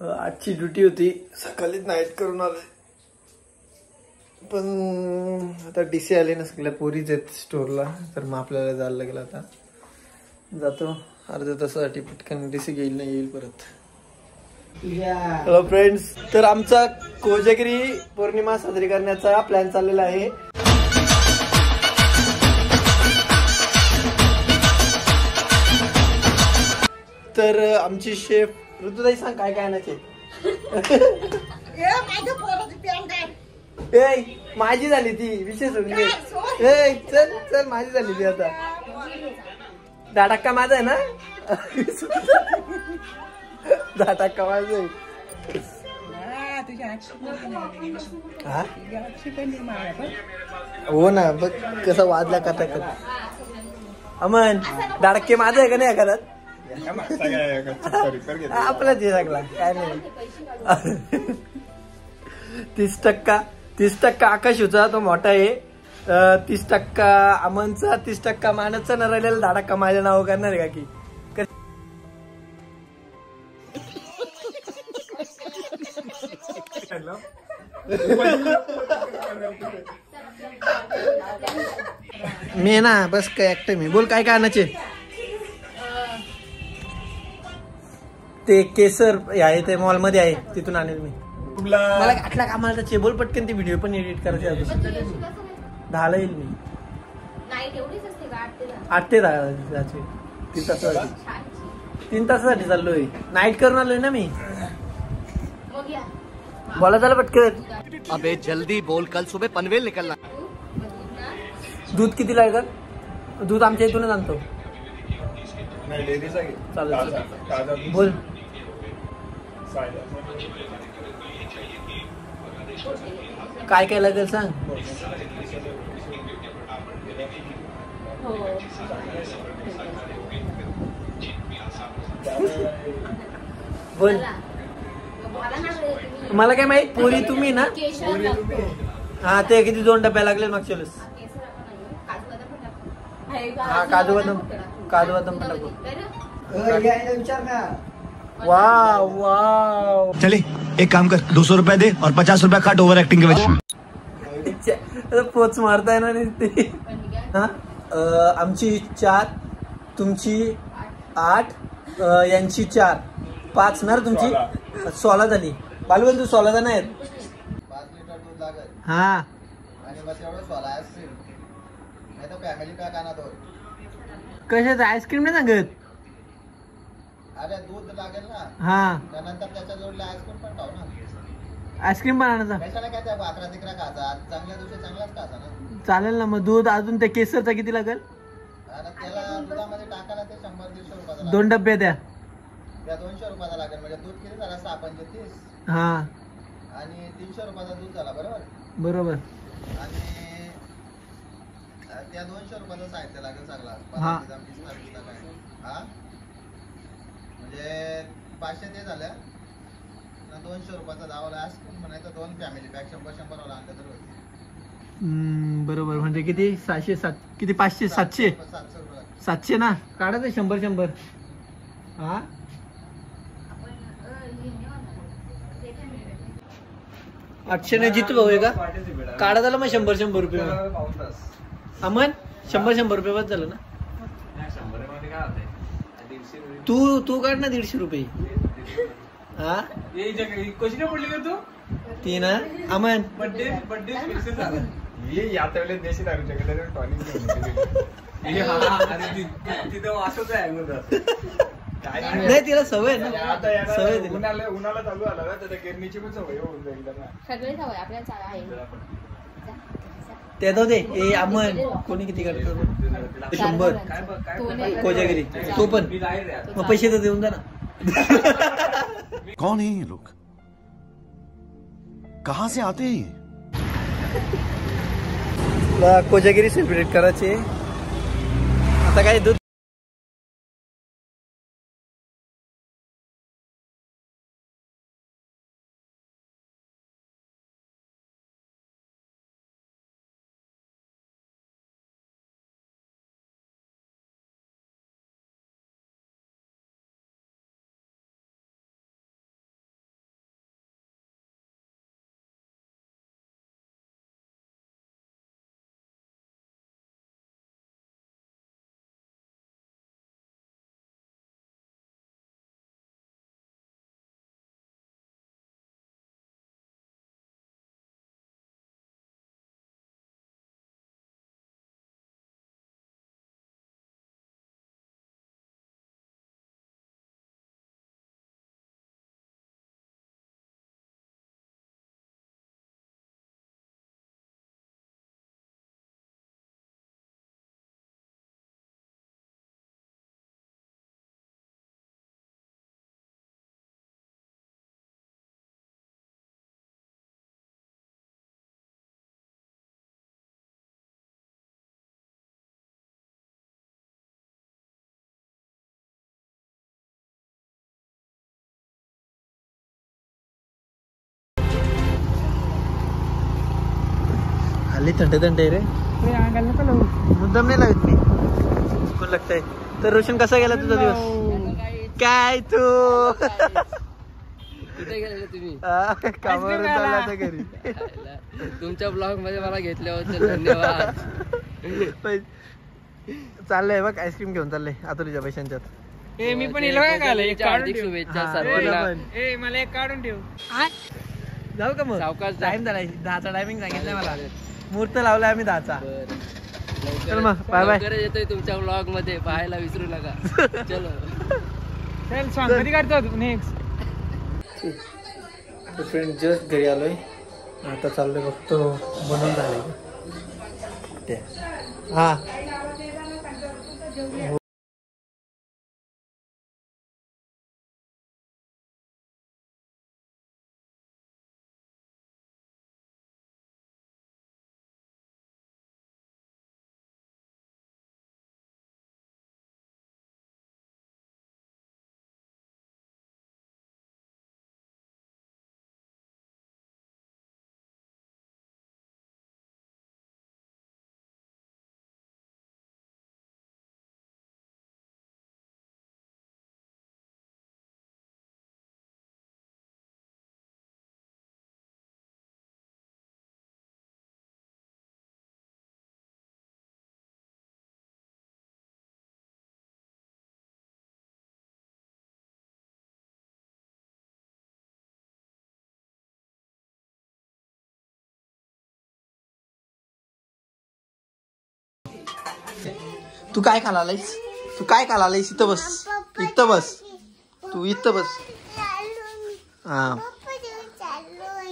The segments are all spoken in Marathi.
आजची ड्युटी होती, सकाळीच नाईट करून आलोय. पण आता डीसी आले ना, सगळ्या पोरीच आहेत स्टोरला, तर मग आपल्याला जायला लागेल. आता जातो अर्ध्या तासासाठी, पटकन डीसी घेईल नाही येईल परत. हॅलो फ्रेंड्स, तर आमचा कोजागिरी पौर्णिमा साजरी करण्याचा प्लॅन चाललेला आहे. तर आमची शेफ ऋतुताई, सांग काय काय आणायचे? माझी झाली ती विशेष म्हणजे. चल चल, माझी झाली ती. आता 10% माझा आहे ना. 10% माझा आहे. हो ना, बघ कसं वाजला करता करता. अमन 10% माझा आहे का नाही एखाद्यात? आपला ते लागला काय नाही. 30% आकाशचा तो मोठा आहे, 30% अमनचा, 30% मानसचा, न राहिलेला 10% माझ्या नाव करणार आहे का की? मी ना बस काय एकटे. मी बोल काय काय आणायचे? ते केसर आहे ते मॉल मध्ये आहे, तिथून आणेल मी. मला 8 लाख कामाला त्याचे. बोल पटकन, ती व्हिडिओ पण एडिट करायची आहे. 10ला येईल मी. 8 ते 10 3 तासासाठी. 3 तासासाठी चाललोय, नाईट करून आलोय ना मी. बोला चला पटकन. अबे जल्दी बोल, कल सुबह पनवेल निकलना. दूध किती लागेल? दूध आमच्या इथूनच आणतो. चालेल बोल. काय काय लागेल सांग. बोल. मला काय माहित, पोरी तुम्ही ना. हा ते किती 2 डब्या लागले मागच्या वेळेस. हा काजू बदाम पण टाकू. Wow wow. चले एक काम कर, 200 रुपया दे और 50 रुपया काट ओवर एक्टिंग के वजह. पोच मारताय ना ती. हा आमची 4, तुमची 8, यांची 4, 5 ना तुमची 16 झाली. बालवल तू 16 जण आहेत. 5 लिटर दूध लागेल. हा आणि बस एवढं 16 आईस्क्रीम. नाही तर फॅमिली पॅक आणा 2. कशाचं आईस्क्रीम नाही सांगत? अरे दूध लागेल ना. हा त्यानंतर त्याच्या जोडला आईस्क्रीम पण खाऊ ना. आईस्क्रीम पण आणायचा. कशाला काय त्या 11-13 खायचा, चांगल्या दिवशी चांगलाच खायचा ना. चालेल ना मग. दूध अजून ते केसरचा किती लागेल? अरे त्याला दुधामध्ये टाकायला ते 100-150 रुपयाचा. 2 डब्बे द्या. त्या 200 रुपयाचा लागेल. म्हणजे दूध किती झाला? 6-5-30. हा आणि 300 रुपयाचा दूध झाला. बरोबर बरोबर. आणि त्या 200 रुपयाचा साहित्य लागेल सगळा. हा हा म्हणजे 500 ते झाल्या. 200 रुपयाचा दावाला आईस्क्रीम म्हणायचं. 2 फॅमिली पॅक 100-100 वाला आणलं तर होईल. बरोबर. म्हणजे किती? 600 किती? 500 700 700 ना. काढायचं 100-100. हा 800 ने जितू भाऊ आहे का? काढा झालं मग 100-100 रुपये. अमन 100-100 रुपये बस झालं ना. तू काढ ना 150 रुपये. हा कशी काय पडली का तू? ती ना अमन बर्थडे देशी नाही, तिला सवय ना. सवय उन्हाला चालू आला ना, त्या गिरणीची पण सवय होऊन जाईल. सगळे सवय आपल्याला. ते दे. अमन कोणी किती करतो? 100 कोजागिरी. तो पण मग पैसे तर देऊन जा ना. कौन है ये लोग, कहां से आते हैं? कोजागिरी सेलिब्रेट करायचे आता. काय दूध हल्ली थंड थंड आहे रे. मुद्दाम नाही लावत मी. कोण लागतंय. तर रोशन कसा गेला तुझा दिवस? काय तू कुठे गेलेले तुम्ही? कामावरून चालला होता घरी. तुमच्या ब्लॉग मध्ये मला घेतल्याबद्दल धन्यवाद. चाललंय बघ आईस्क्रीम घेऊन चाललंय आतुलीच्या पैशांच्यात. मी पण हार्दिक शुभेच्छा सर्वांना. मला एक काढून ठेव. जाऊ का मग? सावकाश टाइम झालाय 10चा टायमिंग सांगितलंय मला. मुहूर्त लावलाय आम्ही 10चा. चल मग बाय बाय. लवकरच येतोय तुमच्या ब्लॉग मध्ये, पाहायला विसरू नका. चलो चल सॉंग कधी काढतो नेक्स्ट. फ्रेंड जस्ट घरी आलोय. आता चाललोय बघतो बनवून झालंय ते. हा तू काय खालालायस? तू काय खालालायस? इथं बस, इथं बस, तू इथं बस. हा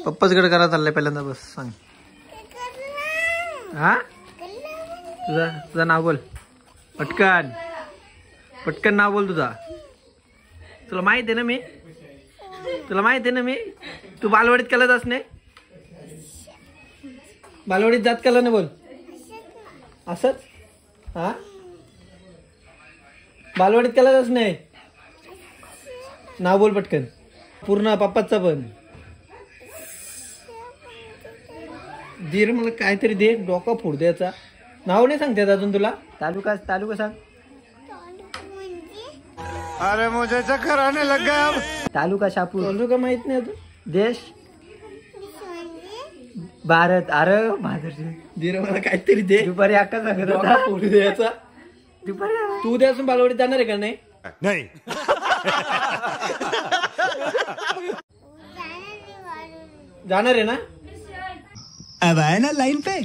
पप्पाच कडे करा चाललंय पहिल्यांदा. बस सांग. हा तुझा नाव बोल पटकन. पटकन नाव बोल तुझा. तुला माहित आहे ना मी, तुला माहित आहे ना मी. तू बालवाडीत केला जास नाही? बालवाडीत जात केला नाही बोल असंच. हा बालवाडीत केला जास नाही. नाव बोल पटकन पूर्ण पप्पाचा पण. धीर मला काहीतरी दे, डोका फोड द्यायचा. नाव नाही सांगते अजून तुला. तालुका तालुका सांग. अरे मुझे चक्कर आने लग गया अब. तालुका शापूर. तालुका माहित नाही अजून. देश भारत. अरे भारत. धीर मला काहीतरी दे. दुपारी अक्का सांगत होता फोड द्यायचा. दुपारी तू उद्या असून बालवाडीत जाणार आहे का? नाही नहीं. जाणार आहे ना? अब आए ना लाइन पे.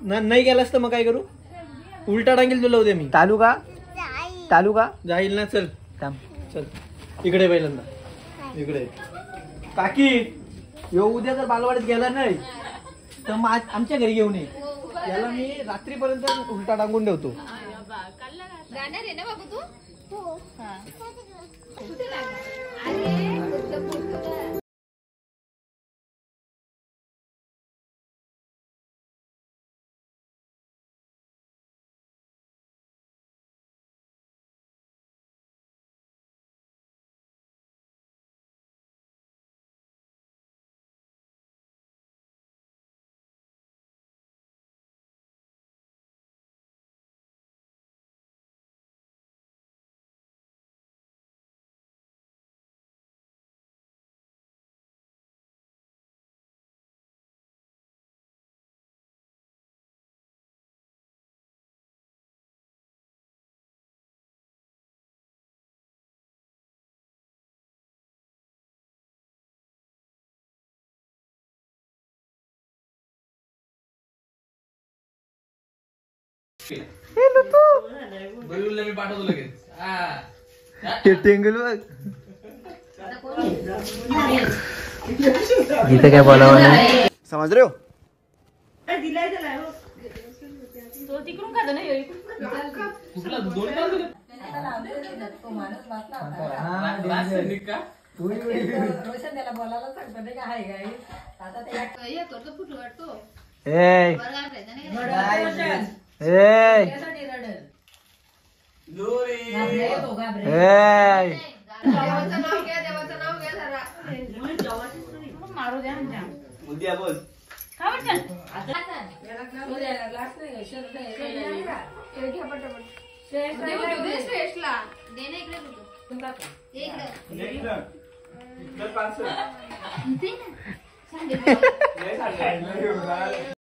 नाही गेलास तर मग काय करू? उलटा टांगेल तुला उद्या मी. तालुका तालुका जाईल ना. चल थांब. चल इकडे पहिल्यांदा इकडे. काकी यो उद्या जर बालवाडीत गेला नाही तर मग आमच्या घरी घेऊन ये. याला मी रात्रीपर्यंत उलटा टांगून ठेवतो. जाणार आहे ना बाबू तू? हो. मी पाठवतो लगेच. टेंगल बघ इथे काय बोलावं नाही. समझ रहे हो. तिकडून काढ ना. देवाचं नाव घ्या जरा. मारू द्या ना. उद्या बोल. श्रेष्ठला दे ना इकडे तू. इकडे. दे ना. सांग.